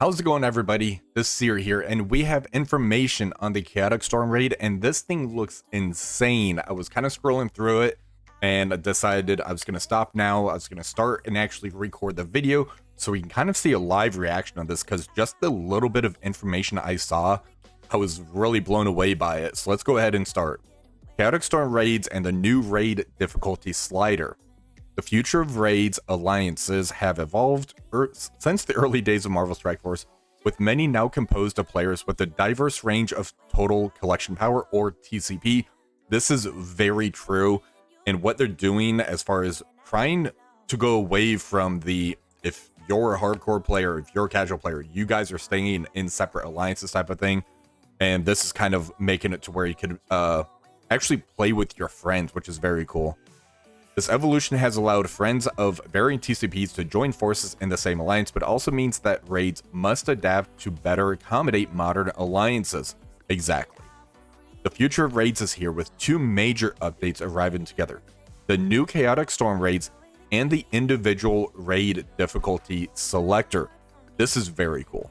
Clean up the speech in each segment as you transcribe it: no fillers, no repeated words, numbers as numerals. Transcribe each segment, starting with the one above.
How's it going, everybody? This is Seer here, and we have information on the Chaotic Storm raid, and this thing looks insane. I was kind of scrolling through it, and I decided I was going to stop now. I was going to start and actually record the video, so we can kind of see a live reaction on this, because just the little bit of information I saw, I was really blown away by it. So let's go ahead and start. Chaotic Storm raids and the new raid difficulty slider. The future of raids alliances have evolved since the early days of Marvel Strike Force, with many now composed of players with a diverse range of total collection power, or TCP. This is very true, and what they're doing as far as trying to go away from the, if you're a hardcore player, if you're a casual player, you guys are staying in separate alliances type of thing, and this is kind of making it to where you could actually play with your friends, which is very cool. This evolution has allowed friends of varying TCPs to join forces in the same alliance, but also means that raids must adapt to better accommodate modern alliances. Exactly. The future of raids is here, with two major updates arriving together: the new Chaotic Storm raids and the individual raid difficulty selector. This is very cool.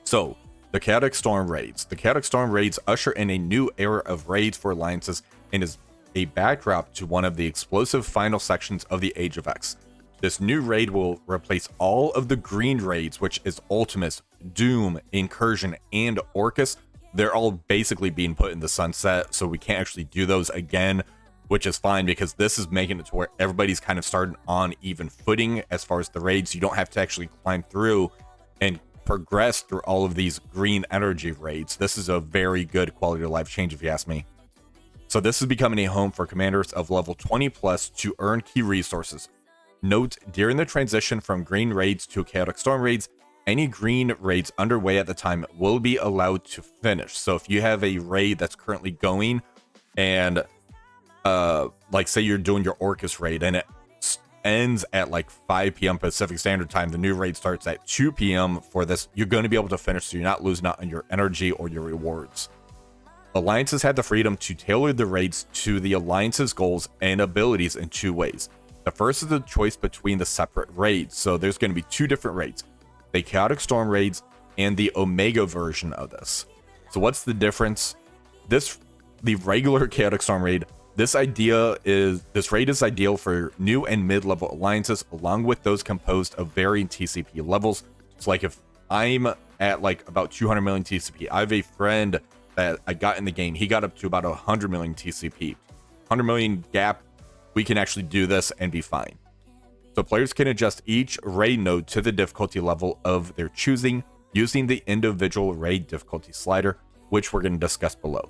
So, the Chaotic Storm raids. The Chaotic Storm raids usher in a new era of raids for alliances and is a backdrop to one of the explosive final sections of the Age of X. This new raid will replace all of the green raids, which is Ultimus, Doom, Incursion, and Orcus. They're all basically being put in the sunset, so we can't actually do those again, which is fine, because this is making it to where everybody's kind of starting on even footing as far as the raids. You don't have to actually climb through and progress through all of these green energy raids. This is a very good quality of life change, if you ask me. So this is becoming a home for commanders of level 20 plus to earn key resources. Note, during the transition from green raids to Chaotic Storm raids, any green raids underway at the time will be allowed to finish. So if you have a raid that's currently going, and like say you're doing your Orcus raid and it ends at like 5 p.m. Pacific Standard Time, the new raid starts at 2 p.m. for this, you're going to be able to finish, so you're not losing out on your energy or your rewards. Alliances had the freedom to tailor the raids to the alliance's goals and abilities in two ways. The first is the choice between the separate raids. So there's going to be two different raids: the Chaotic Storm raids and the Omega version of this. So what's the difference? The regular Chaotic Storm raid, this raid is ideal for new and mid-level alliances, along with those composed of varying TCP levels. So like if I'm at like about 200 million TCP, I have a friend that I got in the game, he got up to about 100 million TCP. 100 million gap, we can actually do this and be fine. So players can adjust each raid node to the difficulty level of their choosing using the individual raid difficulty slider, which we're going to discuss below.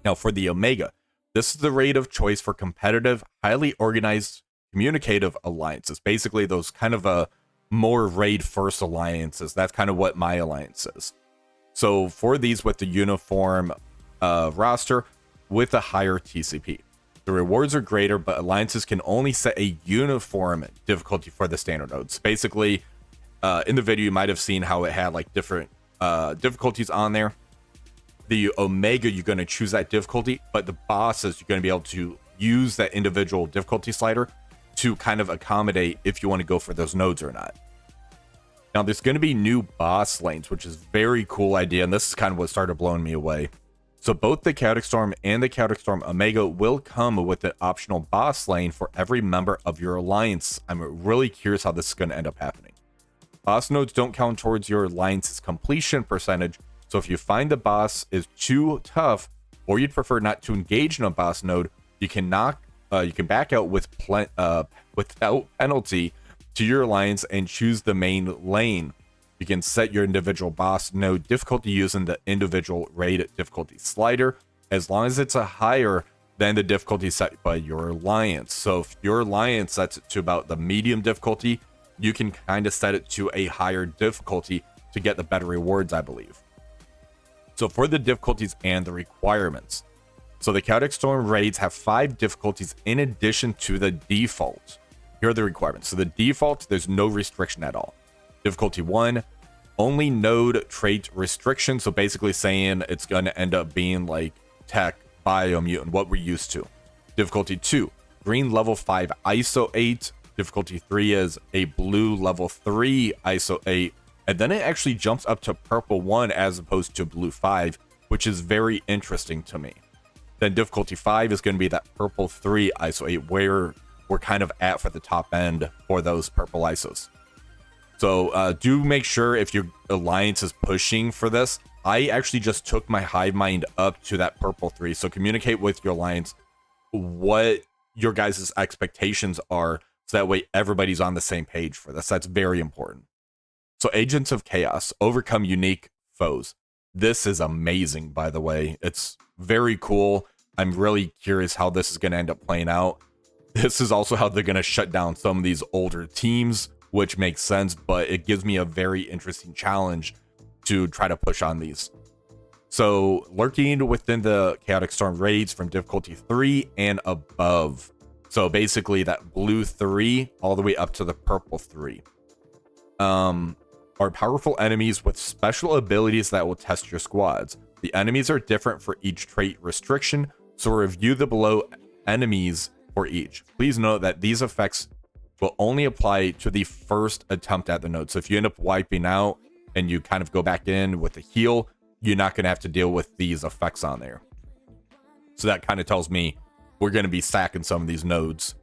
Now for the Omega, this is the raid of choice for competitive, highly organized, communicative alliances. Basically those kind of more raid first alliances. That's kind of what my alliance is. So for these with the uniform roster with a higher TCP, the rewards are greater, but alliances can only set a uniform difficulty for the standard nodes. Basically, in the video, you might have seen how it had like different difficulties on there. The Omega, you're going to choose that difficulty, but the bosses, you're going to be able to use that individual difficulty slider to kind of accommodate if you want to go for those nodes or not. Now, there's going to be new boss lanes, which is a very cool idea, and this is kind of what started blowing me away. So both the Chaotic Storm and the Chaotic Storm Omega will come with an optional boss lane for every member of your alliance. I'm really curious how this is going to end up happening. Boss nodes don't count towards your alliance's completion percentage, so if you find the boss is too tough, or you'd prefer not to engage in a boss node, you can back out without penalty to your alliance and choose the main lane. You can set your individual boss node difficulty using the individual raid difficulty slider, as long as it's a higher than the difficulty set by your alliance. So if your alliance sets it to about the medium difficulty, you can kind of set it to a higher difficulty to get the better rewards, I believe. So for the difficulties and the requirements. So the Chaotic Storm raids have 5 difficulties in addition to the default. Here are the requirements. So the default, there's no restriction at all. Difficulty 1, only node trait restriction. So basically saying it's going to end up being like tech, bio, mutant, what we're used to. Difficulty 2, green level 5 ISO 8. Difficulty 3 is a blue level 3 ISO 8. And then it actually jumps up to purple 1 as opposed to blue 5, which is very interesting to me. Then difficulty 5 is going to be that purple 3 ISO 8, where we're kind of at for the top end for those purple ISOs. So do make sure if your alliance is pushing for this. I actually just took my hive mind up to that purple 3. So communicate with your alliance what your guys' expectations are, so that way everybody's on the same page for this. That's very important. So Agents of Chaos, overcome unique foes. This is amazing, by the way. It's very cool. I'm really curious how this is going to end up playing out. This is also how they're going to shut down some of these older teams, which makes sense, but it gives me a very interesting challenge to try to push on these. So lurking within the Chaotic Storm raids from difficulty 3 and above. So basically that blue 3 all the way up to the purple 3. Are powerful enemies with special abilities that will test your squads. The enemies are different for each trait restriction, so review the below enemies for each. Please note that these effects will only apply to the first attempt at the node. So if you end up wiping out and you kind of go back in with a heal, you're not going to have to deal with these effects on there. So that kind of tells me we're going to be stacking some of these nodes.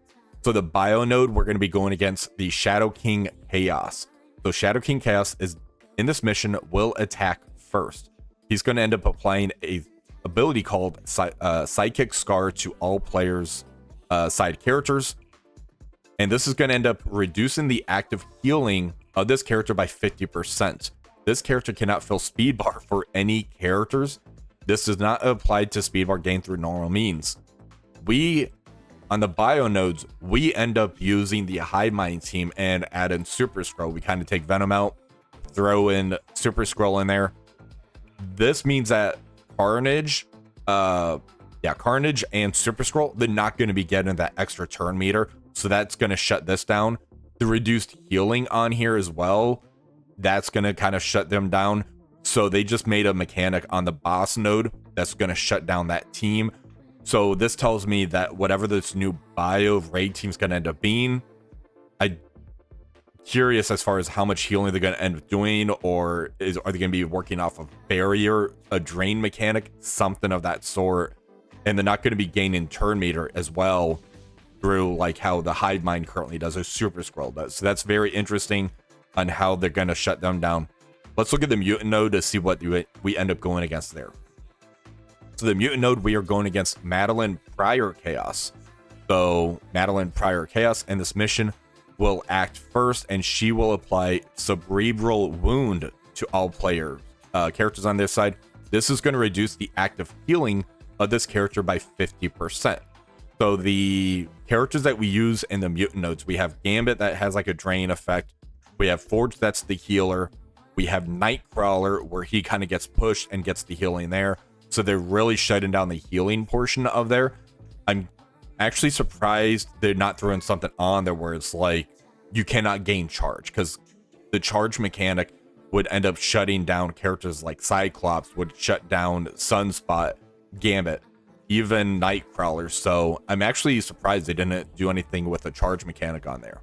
So the bio node, we're going to be going against the Shadow King Chaos. So Shadow King Chaos is in this mission will attack first. He's going to end up applying a ability called Sidekick Scar to all players' side characters. And this is going to end up reducing the active healing of this character by 50%. This character cannot fill speed bar for any characters. This does not apply to speed bar gained through normal means. On the bio nodes, we end up using the Hive Mind team and add in Super Scroll. We kind of take Venom out, throw in Super Scroll in there. This means that Carnage and Super Scroll, they're not going to be getting that extra turn meter. So that's going to shut this down. The reduced healing on here as well, that's going to kind of shut them down. So they just made a mechanic on the boss node that's going to shut down that team. So this tells me that whatever this new bio raid team is going to end up being, I'm curious as far as how much healing they're going to end up doing, or are they going to be working off of barrier, a drain mechanic, something of that sort. And they're not going to be gaining turn meter as well through like how the Hive Mind currently does, or Super Scroll does. So that's very interesting on how they're going to shut them down. Let's look at the mutant node to see what we end up going against there. So the mutant node, we are going against Madeline Prior Chaos. So Madeline Prior Chaos in this mission will act first, and she will apply Cerebral Wound to all characters on this side. This is going to reduce the active healing of this character by 50%. So the characters that we use in the mutant nodes, we have Gambit that has like a drain effect. We have Forge that's the healer. We have Nightcrawler where he kind of gets pushed and gets the healing there. So they're really shutting down the healing portion of there. I'm actually surprised they're not throwing something on there where it's like you cannot gain charge, because the charge mechanic would end up shutting down characters like Cyclops, would shut down Sunspot, Gambit, even Nightcrawler. So I'm actually surprised they didn't do anything with a charge mechanic on there.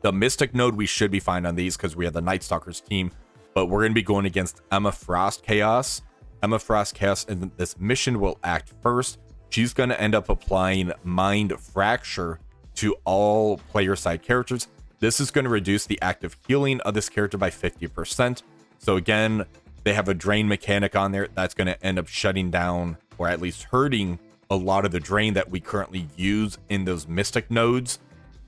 The Mystic node, we should be fine on these because we have the Night Stalkers team, but we're going to be going against Emma Frost Chaos. Emma Frost Chaos in this mission will act first. She's going to end up applying Mind Fracture to all player side characters. This is going to reduce the active healing of this character by 50%. So again, they have a drain mechanic on there that's going to end up shutting down, or at least hurting, a lot of the drain that we currently use in those Mystic nodes.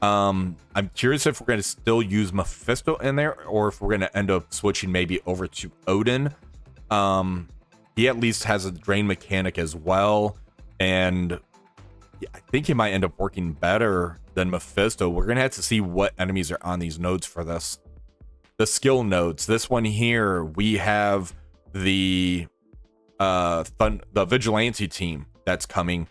I'm curious if we're going to still use Mephisto in there, or if we're going to end up switching maybe over to Odin. He at least has a drain mechanic as well, and I think he might end up working better than Mephisto. We're going to have to see what enemies are on these nodes for this. The skill nodes. This one here, we have the Vigilante team that's coming.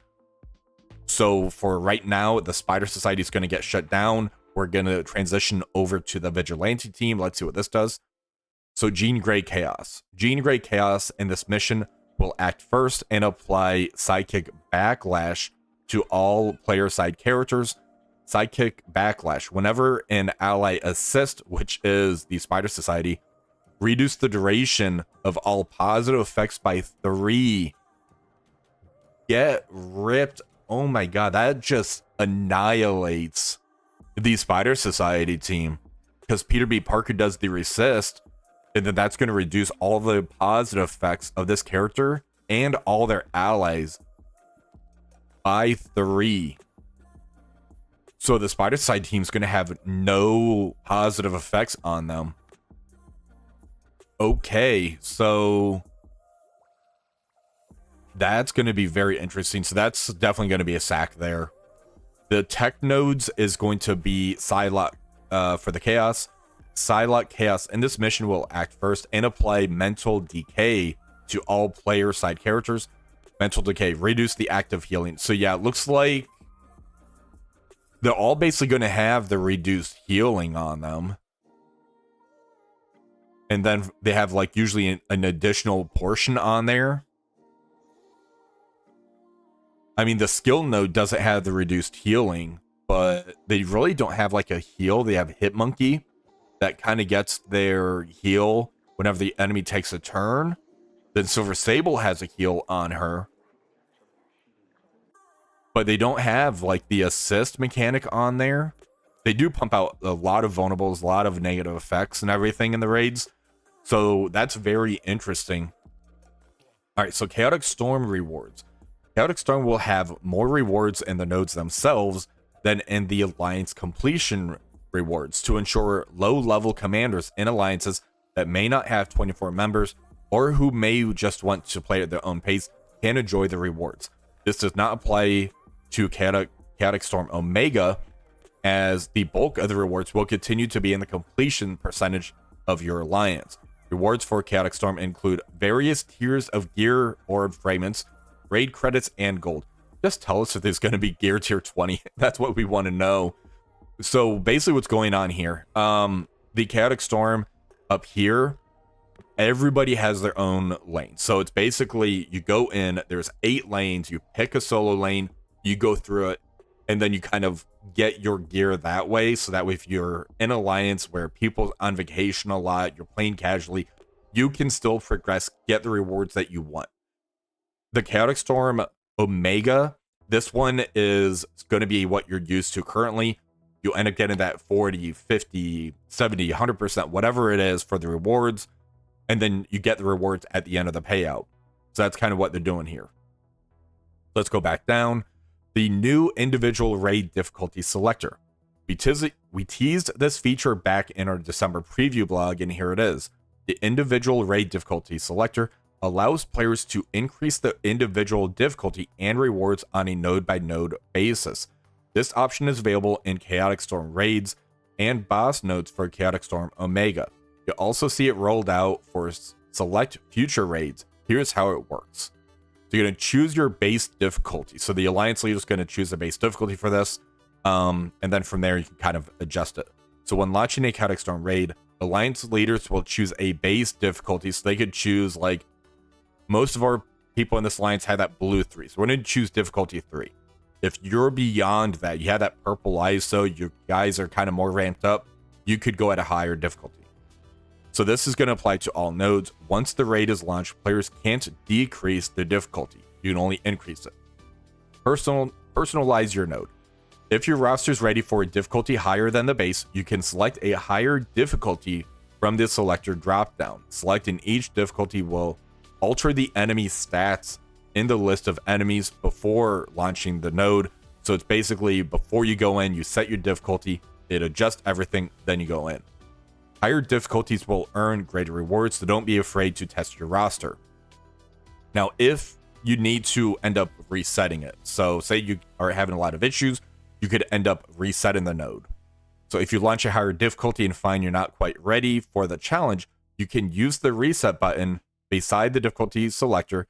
So for right now, the Spider Society is going to get shut down. We're going to transition over to the Vigilante team. Let's see what this does. So Jean Grey Chaos. Jean Grey Chaos in this mission will act first and apply Sidekick Backlash to all player side characters. Sidekick Backlash. Whenever an ally assists, which is the Spider Society, reduce the duration of all positive effects by 3. Get ripped. Oh my god, that just annihilates the Spider Society team. Because Peter B. Parker does the resist, and then that's going to reduce all the positive effects of this character and all their allies by 3. So the Spider Society team is going to have no positive effects on them. Okay, so that's going to be very interesting. So that's definitely going to be a sack there. The tech nodes is going to be Psylocke for the Chaos. Psylocke Chaos in this mission will act first and apply Mental Decay to all player side characters. Mental Decay, reduce the active healing. So yeah, it looks like they're all basically going to have the reduced healing on them. And then they have like usually an additional portion on there. I mean, the skill node doesn't have the reduced healing, but they really don't have like a heal. They have Hit Monkey that kind of gets their heal whenever the enemy takes a turn. Then Silver Sable has a heal on her. But they don't have like the assist mechanic on there. They do pump out a lot of vulnerables, a lot of negative effects and everything in the raids. So that's very interesting. All right, so Chaotic Storm rewards. Chaotic Storm will have more rewards in the nodes themselves than in the Alliance completion rewards to ensure low-level commanders in alliances that may not have 24 members or who may just want to play at their own pace can enjoy the rewards. This does not apply to Chaotic Storm Omega, as the bulk of the rewards will continue to be in the completion percentage of your alliance. Rewards for Chaotic Storm include various tiers of gear orb fragments, raid credits, and gold. Just tell us if there's going to be gear tier 20. That's what we want to know. So basically what's going on here, the Chaotic Storm up here, everybody has their own lane. So it's basically you go in, there's 8 lanes, you pick a solo lane, you go through it, and then you kind of get your gear that way. So that way if you're in alliance where people on vacation a lot, you're playing casually, you can still progress, get the rewards that you want. The Chaotic Storm Omega, this one is going to be what you're used to currently. You'll end up getting that 40, 50, 70, 100%, whatever it is for the rewards. And then you get the rewards at the end of the payout. So that's kind of what they're doing here. Let's go back down. The new individual raid difficulty selector. We teased this feature back in our December preview blog, and here it is. The individual raid difficulty selector allows players to increase the individual difficulty and rewards on a node-by-node basis. This option is available in Chaotic Storm raids and boss nodes for Chaotic Storm Omega. You'll also see it rolled out for select future raids. Here's how it works. So you're going to choose your base difficulty. So the Alliance leader is going to choose the base difficulty for this. And then from there, you can kind of adjust it. So when launching a Chaotic Storm raid, Alliance leaders will choose a base difficulty. So they could choose, like, most of our people in this alliance had that blue 3. So we're going to choose difficulty 3. If you're beyond that, you have that purple ISO, your guys are kind of more ramped up, you could go at a higher difficulty. So this is going to apply to all nodes. Once the raid is launched, players can't decrease the difficulty. You can only increase it. Personalize your node. If your roster is ready for a difficulty higher than the base, you can select a higher difficulty from the selector dropdown. Selecting each difficulty will alter the enemy stats in the list of enemies before launching the node. So it's basically before you go in, you set your difficulty, it adjusts everything, then you go in. Higher difficulties will earn greater rewards, so don't be afraid to test your roster. Now, if you need to end up resetting it, so say you are having a lot of issues, you could end up resetting the node. So if you launch a higher difficulty and find you're not quite ready for the challenge, you can use the reset button beside the difficulty selector,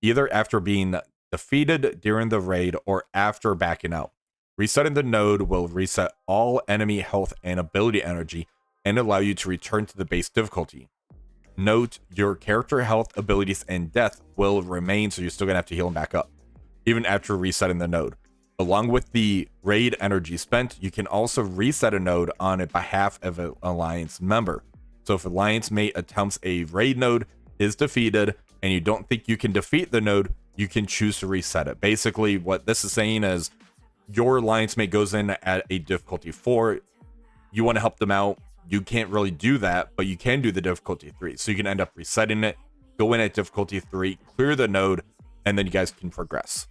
either after being defeated during the raid or after backing out. Resetting the node will reset all enemy health and ability energy and allow you to return to the base difficulty. Note, your character health, abilities, and death will remain, so you're still going to have to heal them back up, even after resetting the node. Along with the raid energy spent, you can also reset a node on behalf of an alliance member. So if alliance mate attempts a raid node, is defeated, and you don't think you can defeat the node, you can choose to reset it. Basically, what this is saying is your alliance mate goes in at a difficulty 4, you want to help them out, you can't really do that, but you can do the difficulty 3. So you can end up resetting it, go in at difficulty 3, clear the node, and then you guys can progress.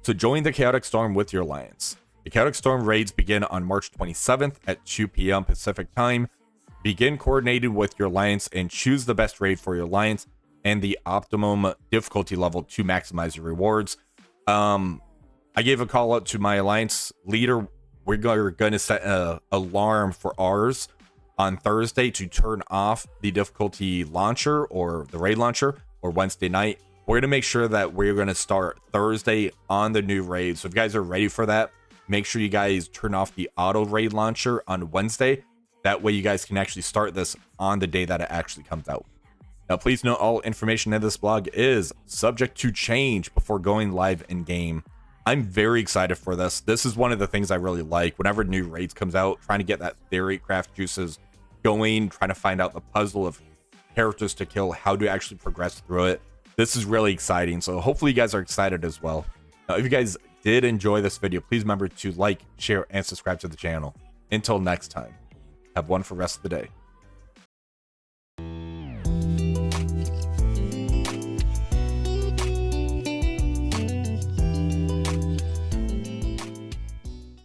So join the Chaotic Storm with your alliance. The Chaotic Storm raids begin on March 27th at 2 p.m. Pacific time. Begin coordinating with your alliance and choose the best raid for your alliance and the optimum difficulty level to maximize your rewards. I gave a call out to my alliance leader. We're going to set an alarm for ours on Thursday to turn off the difficulty launcher or the raid launcher, or Wednesday night. We're going to make sure that we're going to start Thursday on the new raid. So if you guys are ready for that, make sure you guys turn off the auto raid launcher on Wednesday. That way you guys can actually start this on the day that it actually comes out. Now, please note all information in this blog is subject to change before going live in game. I'm very excited for this. This is one of the things I really like. Whenever new raids comes out, trying to get that theory craft juices going, trying to find out the puzzle of characters to kill, how to actually progress through it. This is really exciting. So hopefully you guys are excited as well. Now, if you guys did enjoy this video, please remember to like, share, and subscribe to the channel. Until next time, have one for the rest of the day.